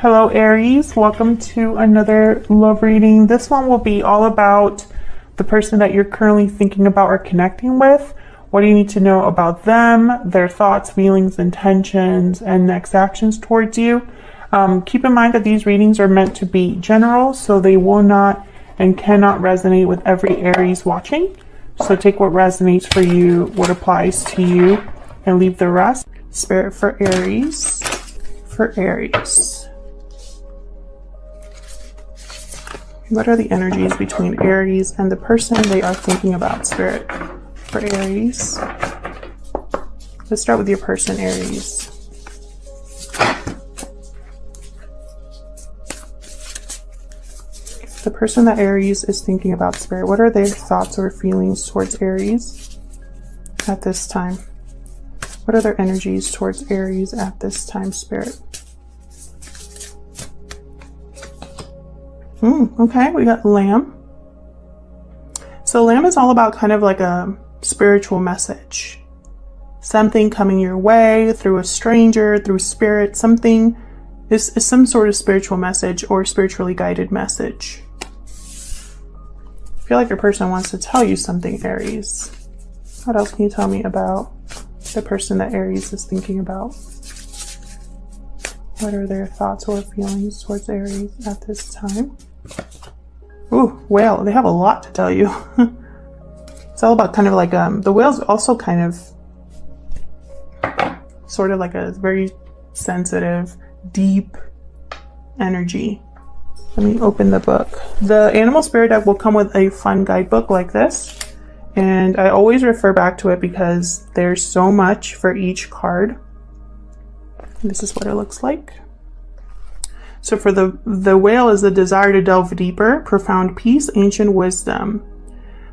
Hello Aries, welcome to another love reading. This one will be all about the person that you're currently thinking about or connecting with. What do you need to know about them, their thoughts, feelings, intentions, and next actions towards you? Keep in mind that these readings are meant to be general, so they will not and cannot resonate with every Aries watching. So take what resonates for you, what applies to you, and leave the rest. Spirit for Aries. For Aries. What are the energies between Aries and the person they are thinking about, Spirit? For Aries. Let's start with your person, Aries. The person that Aries is thinking about, Spirit, what are their thoughts or feelings towards Aries at this time? What are their energies towards Aries at this time, Spirit? Okay, we got Lamb. So Lamb is all about kind of like a spiritual message. Something coming your way through a stranger, through spirit. Something is some sort of spiritual message or spiritually guided message. I feel like your person wants to tell you something, Aries. What else can you tell me about the person that Aries is thinking about? What are their thoughts or feelings towards Aries at this time? Ooh, whale. They have a lot to tell you. It's all about kind of like, the whale's also kind of sort of like a very sensitive, deep energy. Let me open the book. The animal spirit deck will come with a fun guidebook like this. And I always refer back to it because there's so much for each card. This is what it looks like. So for the whale is the desire to delve deeper, profound peace, ancient wisdom.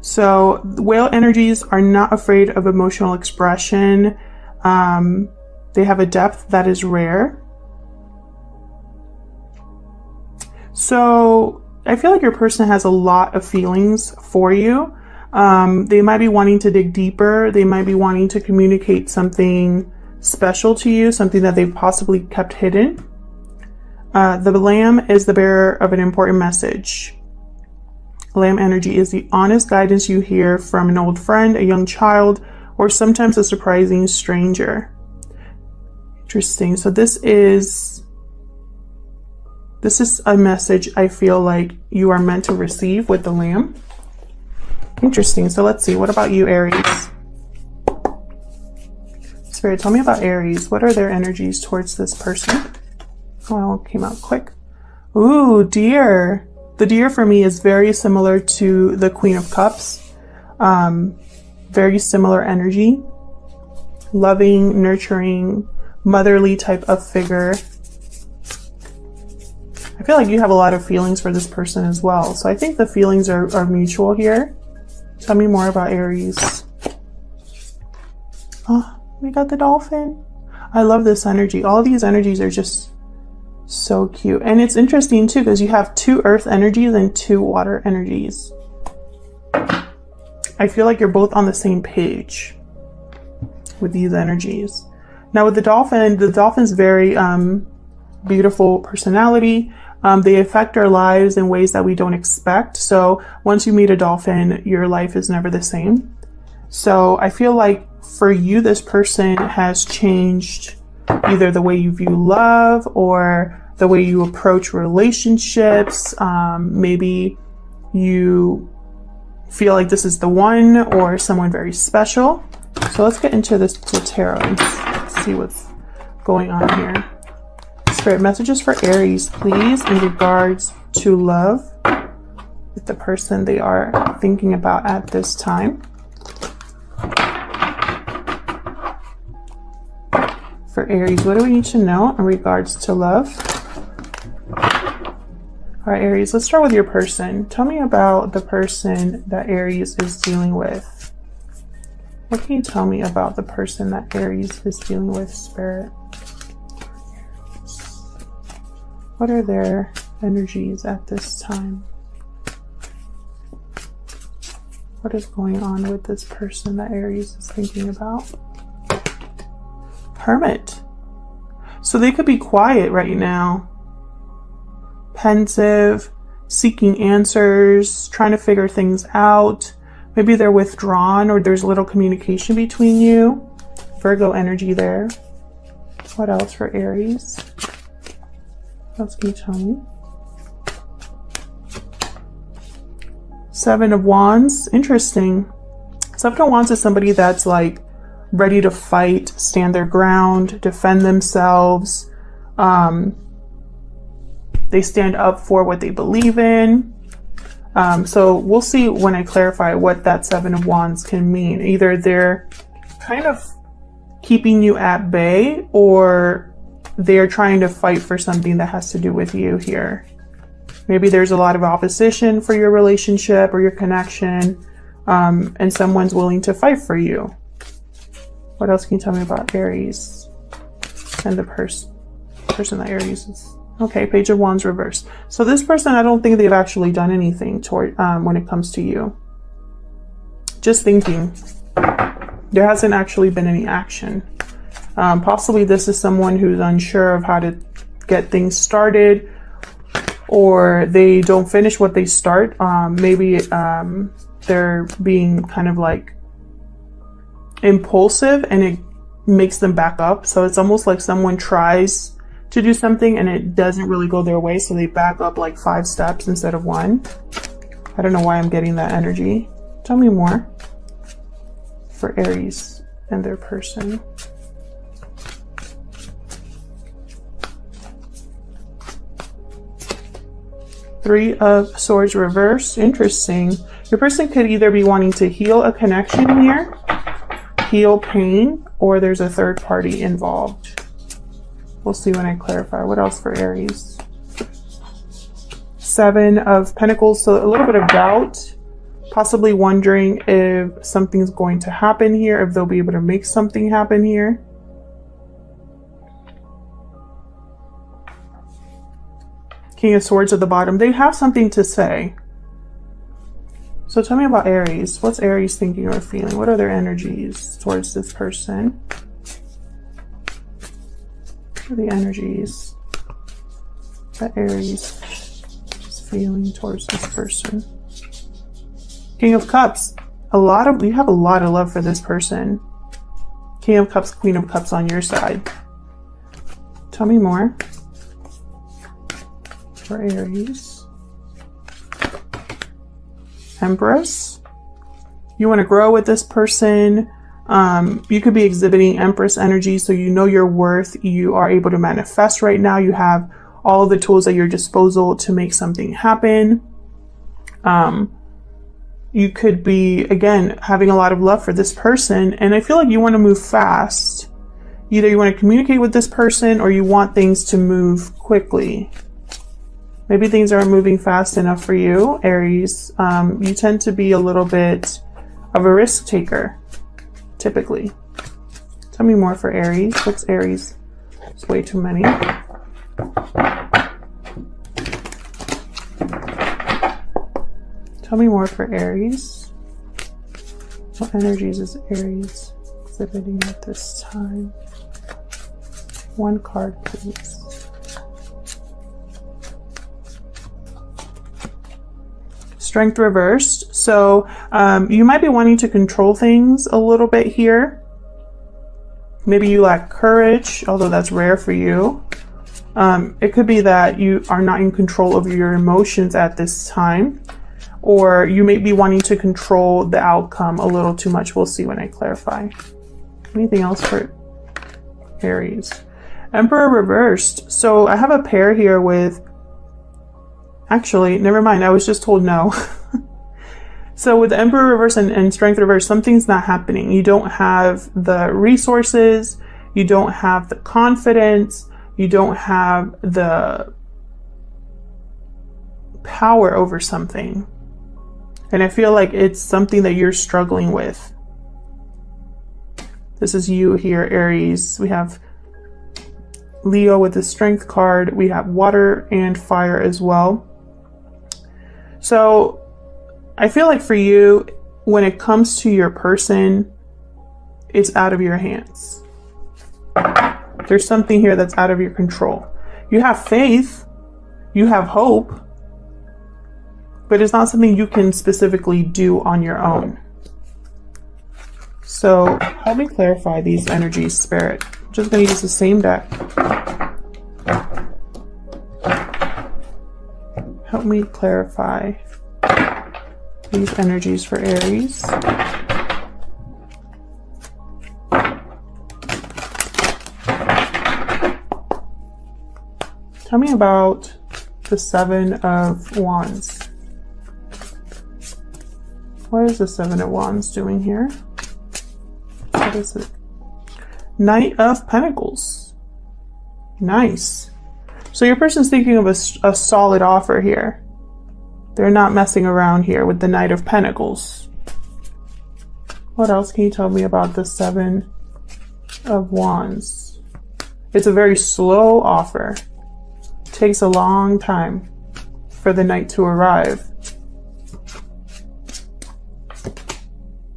So whale energies are not afraid of emotional expression. They have a depth that is rare. So I feel like your person has a lot of feelings for you. They might be wanting to dig deeper. They might be wanting to communicate something special to you, something that they've possibly kept hidden. The lamb is the bearer of an important message. Lamb energy is the honest guidance you hear from an old friend, a young child, or sometimes a surprising stranger. Interesting. So this is a message I feel like you are meant to receive with the lamb. Interesting. So let's see. What about you, Aries? Spirit, tell me about Aries. What are their energies towards this person? Oh, it came out quick. Ooh, deer. The deer for me is very similar to the Queen of Cups. Very similar energy. Loving, nurturing, motherly type of figure. I feel like you have a lot of feelings for this person as well. So I think the feelings are mutual here. Tell me more about Aries. Oh, we got the dolphin. I love this energy. All these energies are just so cute. And it's interesting too because you have 2 earth energies and 2 water energies. I feel like you're both on the same page with these energies. Now with the dolphin's very beautiful personality. They affect our lives in ways that we don't expect. So once you meet a dolphin, your life is never the same. So I feel like for you, this person has changed either the way you view love or the way you approach relationships. Maybe you feel like this is the one or someone very special. So let's get into the tarot and see what's going on here. Spirit, messages for Aries, please, in regards to love with the person they are thinking about at this time. For Aries, what do we need to know in regards to love? All right, Aries, let's start with your person. Tell me about the person that Aries is dealing with. What can you tell me about the person that Aries is dealing with, Spirit? What are their energies at this time? What is going on with this person that Aries is thinking about? Hermit. So they could be quiet right now. apprehensive, seeking answers, trying to figure things out. Maybe they're withdrawn or there's little communication between you. Virgo energy there. What else for Aries? What else can you tell me? Seven of Wands. Interesting. Seven of Wands is somebody that's like ready to fight, stand their ground, defend themselves. They stand up for what they believe in. So we'll see when I clarify what that Seven of Wands can mean. Either they're kind of keeping you at bay, or they're trying to fight for something that has to do with you here. Maybe there's a lot of opposition for your relationship or your connection, and someone's willing to fight for you. What else can you tell me about Aries and the person that Aries is? Okay, Page of Wands reversed. So this person, I don't think they've actually done anything toward when it comes to you. Just thinking. There hasn't actually been any action. Possibly this is someone who's unsure of how to get things started, or they don't finish what they start. Maybe they're being kind of like impulsive and it makes them back up. So it's almost like someone tries to do something and it doesn't really go their way, so they back up like 5 steps instead of 1. I don't know why I'm getting that energy. Tell me more for Aries and their person. Three of Swords reversed. Interesting. Your person could either be wanting to heal a connection here, heal pain, or there's a third party involved. We'll see when I clarify. What else for Aries? Seven of Pentacles. So a little bit of doubt, possibly wondering if something's going to happen here, if they'll be able to make something happen here. King of Swords at the bottom. They have something to say. So tell me about Aries. What's Aries thinking or feeling? What are their energies towards this person? What are the energies that Aries is feeling towards this person? King of Cups. You have a lot of love for this person. King of Cups, Queen of Cups on your side. Tell me more for Aries. Empress. You want to grow with this person. You could be exhibiting Empress energy, so you know your worth. You are able to manifest right now. You have all of the tools at your disposal to make something happen. You could be, again, having a lot of love for this person, and I feel like you want to move fast. Either you want to communicate with this person or you want things to move quickly. Maybe things aren't moving fast enough for you, Aries. You tend to be a little bit of a risk taker, typically. Tell me more for Aries. What's Aries? It's way too many. Tell me more for Aries. What energies is Aries exhibiting at this time? One card, please. Strength reversed. So you might be wanting to control things a little bit here. Maybe you lack courage, although that's rare for you. It could be that you are not in control of your emotions at this time, or you may be wanting to control the outcome a little too much. We'll see when I clarify. Anything else for Aries? Emperor reversed. So I have a pair here with, actually, never mind. I was just told no. So with Emperor reverse and Strength reverse, something's not happening. You don't have the resources. You don't have the confidence. You don't have the power over something. And I feel like it's something that you're struggling with. This is you here, Aries. We have Leo with the Strength card. We have water and fire as well. So I feel like for you, when it comes to your person, it's out of your hands. There's something here that's out of your control. You have faith. You have hope, but it's not something you can specifically do on your own. So help me clarify these energies, Spirit. I'm just going to use the same deck. Help me clarify these energies for Aries. Tell me about the Seven of Wands. What is the Seven of Wands doing here? What is it? Knight of Pentacles. Nice. So your person's thinking of a solid offer here. They're not messing around here with the Knight of Pentacles. What else can you tell me about the Seven of Wands? It's a very slow offer. It takes a long time for the Knight to arrive.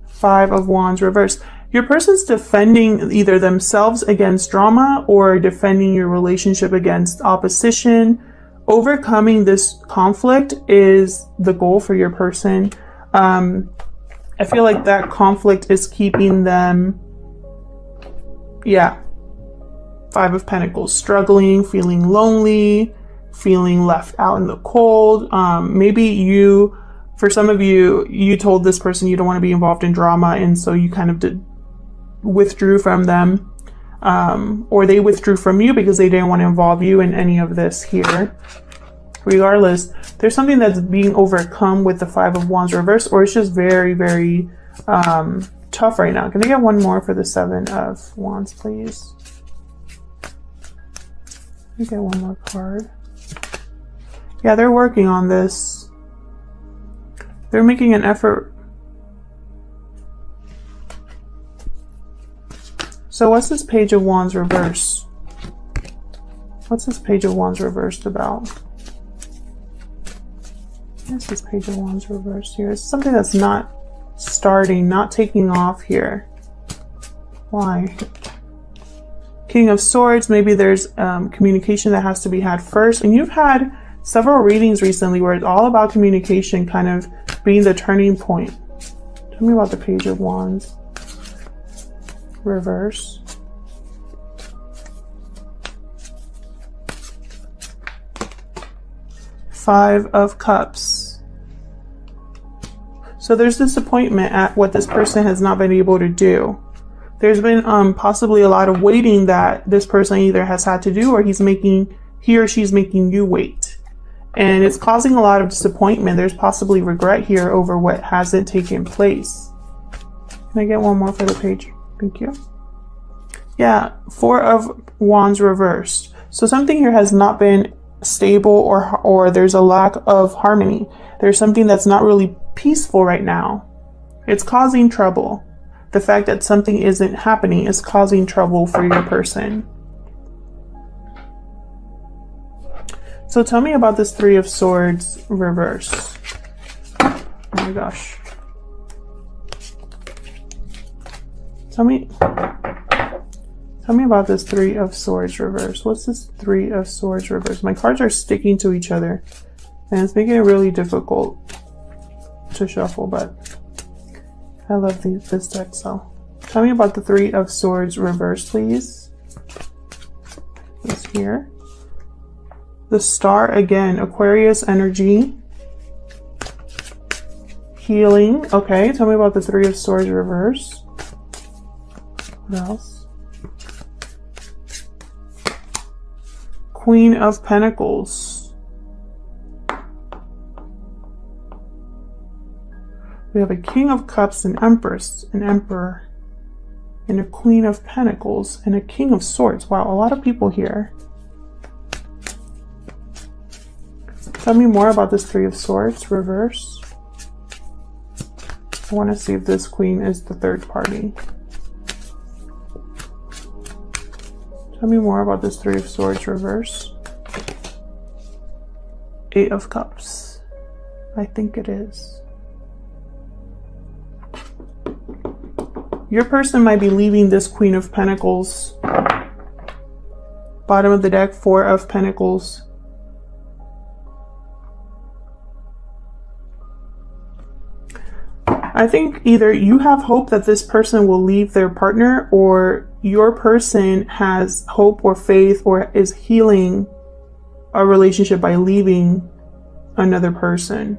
Five of Wands reversed. Your person's defending either themselves against drama or defending your relationship against opposition. Overcoming this conflict is the goal for your person. I feel like that conflict is keeping them, Five of Pentacles, struggling, feeling lonely, feeling left out in the cold. Maybe you, for some of you, you told this person you don't want to be involved in drama, and so you kind of withdrew from them, or they withdrew from you because they didn't want to involve you in any of this here. Regardless, there's something that's being overcome with the Five of Wands reverse, or it's just very, very tough right now. Can I get one more for the Seven of Wands, please? Let me get one more card. Yeah, they're working on this. They're making an effort. So what's this Page of Wands reverse? What's this Page of Wands reversed about? What's this Page of Wands reversed here? It's something that's not starting, not taking off here. Why? King of Swords, maybe there's communication that has to be had first. And you've had several readings recently where it's all about communication kind of being the turning point. Tell me about the Page of Wands reverse. Five of Cups. So there's disappointment at what this person has not been able to do. There's been possibly a lot of waiting that this person either has had to do, or he or she's making you wait. And it's causing a lot of disappointment. There's possibly regret here over what hasn't taken place. Can I get one more for the page? Thank you. Yeah, Four of Wands reversed. So something here has not been stable, or there's a lack of harmony. There's something that's not really peaceful right now. It's causing trouble. The fact that something isn't happening is causing trouble for your person. So tell me about this Three of Swords reverse. Oh my gosh. Tell me about this Three of Swords reverse. What's this Three of Swords reverse? My cards are sticking to each other, and it's making it really difficult to shuffle, but I love this deck. So tell me about the Three of Swords reverse, please. This here. The Star again, Aquarius energy. Healing. Okay, tell me about the Three of Swords reverse. What else? Queen of Pentacles. We have a King of Cups, an Empress, an Emperor, and a Queen of Pentacles, and a King of Swords. Wow, a lot of people here. Tell me more about this Three of Swords reverse. I want to see if this Queen is the third party. Tell me more about this Three of Swords reverse. Eight of Cups. I think it is. Your person might be leaving this Queen of Pentacles. Bottom of the deck, Four of Pentacles. I think either you have hope that this person will leave their partner, or your person has hope or faith or is healing a relationship by leaving another person.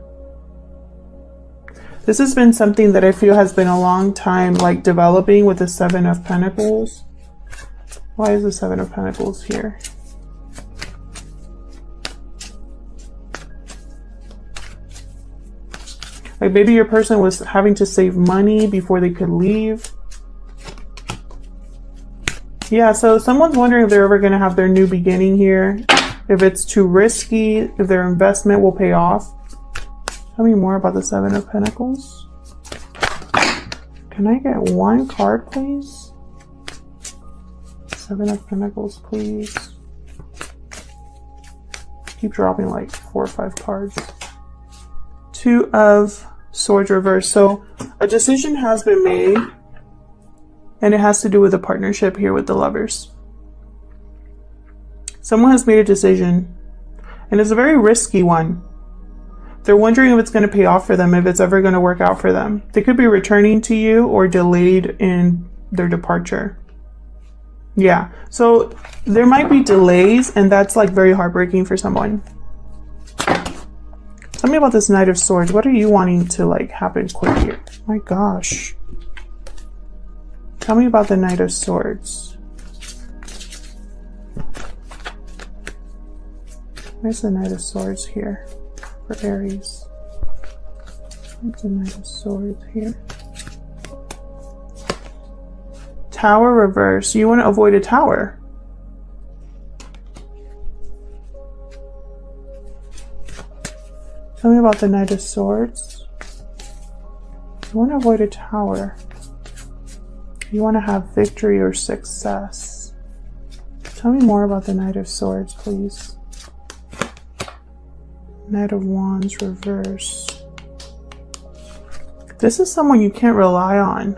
This has been something that I feel has been a long time like developing with the Seven of Pentacles. Why is the Seven of Pentacles here? Like maybe your person was having to save money before they could leave. Yeah, so someone's wondering if they're ever going to have their new beginning here. If it's too risky, if their investment will pay off. Tell me more about the Seven of Pentacles. Can I get one card, please? Seven of Pentacles, please. Keep dropping like 4 or 5 cards. Two of Swords reversed. So a decision has been made, and it has to do with a partnership here with the Lovers. Someone has made a decision, and it's a very risky one. They're wondering if it's going to pay off for them, if it's ever going to work out for them. They could be returning to you or delayed in their departure. Yeah, so there might be delays, and that's like very heartbreaking for someone. Tell me about this Knight of Swords. What are you wanting to like happen quick here? My gosh. Tell me about the Knight of Swords. Where's the Knight of Swords here for Aries? Where's the Knight of Swords here? Tower reverse. You want to avoid a tower. Tell me about the Knight of Swords. You want to avoid a tower. You want to have victory or success. Tell me more about the Knight of Swords, please. Knight of Wands reverse. This is someone you can't rely on.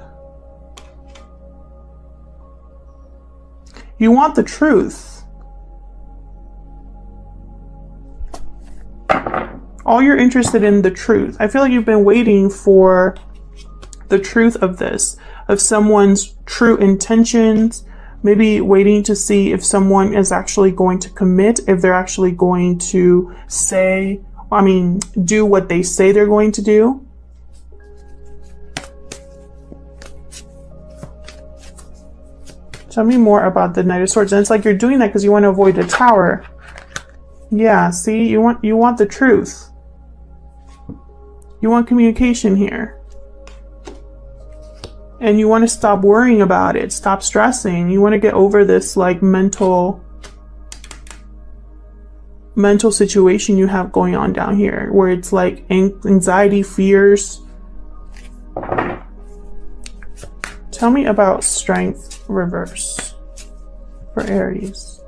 You want the truth. All you're interested in the truth. I feel like you've been waiting for the truth of this, of someone's true intentions, maybe waiting to see if someone is actually going to commit, if they're actually going to do what they say they're going to do. Tell me more about the Knight of Swords. And it's like you're doing that because you want to avoid a tower. Yeah, see, you want the truth. You want communication here. And you want to stop worrying about it. Stop stressing. You want to get over this like mental situation you have going on down here, where it's like anxiety, fears. Tell me about Strength reverse for Aries.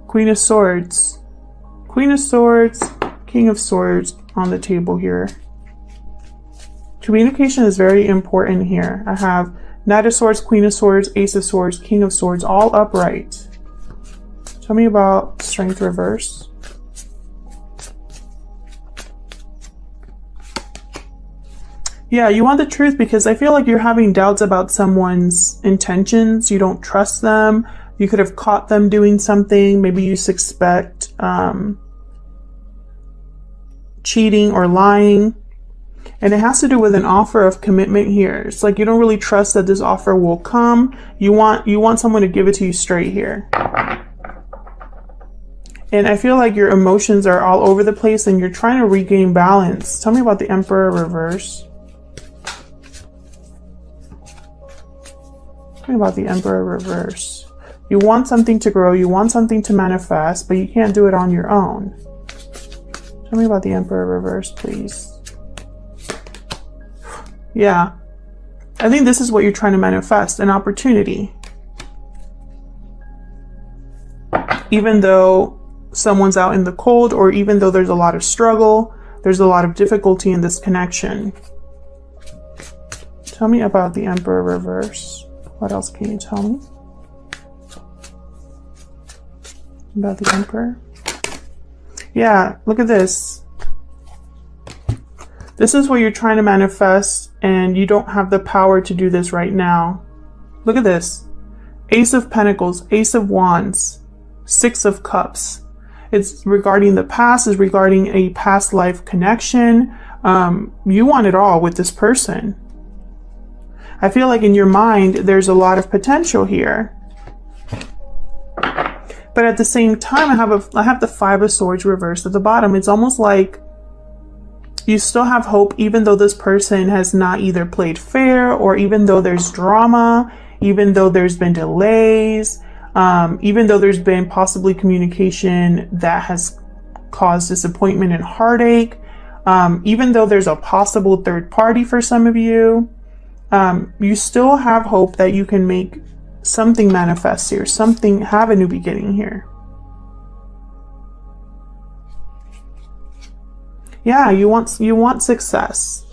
Queen of Swords. Queen of Swords, King of Swords on the table here. Communication is very important here. I have Knight of Swords, Queen of Swords, Ace of Swords, King of Swords, all upright. Tell me about Strength reverse. Yeah, you want the truth because I feel like you're having doubts about someone's intentions. You don't trust them. You could have caught them doing something. Maybe you suspect cheating or lying. And it has to do with an offer of commitment here. It's like you don't really trust that this offer will come. You want someone to give it to you straight here. And I feel like your emotions are all over the place and you're trying to regain balance. Tell me about the Emperor reverse. Tell me about the Emperor reverse. You want something to grow, you want something to manifest, but you can't do it on your own. Tell me about the Emperor reverse, please. Yeah. I think this is what you're trying to manifest, an opportunity. Even though someone's out in the cold, or even though there's a lot of struggle, there's a lot of difficulty in this connection. Tell me about the Emperor reverse. What else can you tell me about the Emperor? Yeah, look at this. This is what you're trying to manifest, and you don't have the power to do this right now. Look at this. Ace of Pentacles, Ace of Wands, Six of Cups. It's regarding the past, it's regarding a past life connection. You want it all with this person. I feel like in your mind, there's a lot of potential here. But at the same time, I have the Five of Swords reversed at the bottom. It's almost like you still have hope, even though this person has not either played fair, or even though there's drama, even though there's been delays, even though there's been possibly communication that has caused disappointment and heartache, even though there's a possible third party for some of you, you still have hope that you can make something manifest here, something, have a new beginning here. Yeah, you want success.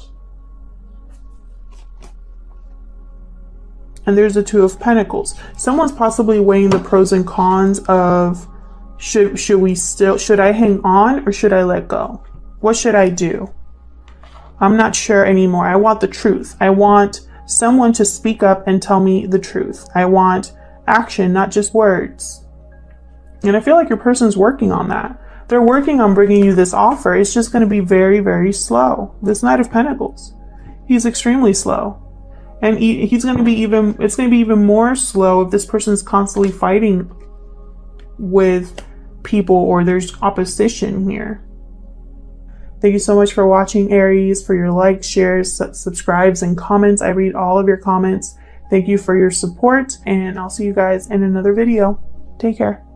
And there's the Two of Pentacles. Someone's possibly weighing the pros and cons of should I hang on or should I let go? What should I do? I'm not sure anymore. I want the truth. I want someone to speak up and tell me the truth. I want action, not just words. And I feel like your person's working on that. They're working on bringing you this offer. It's just going to be very, very slow. This Knight of Pentacles, he's extremely slow. And it's going to be even more slow if this person's constantly fighting with people or there's opposition here. Thank you so much for watching, Aries, for your likes, shares, subscribes, and comments. I read all of your comments. Thank you for your support, and I'll see you guys in another video. Take care.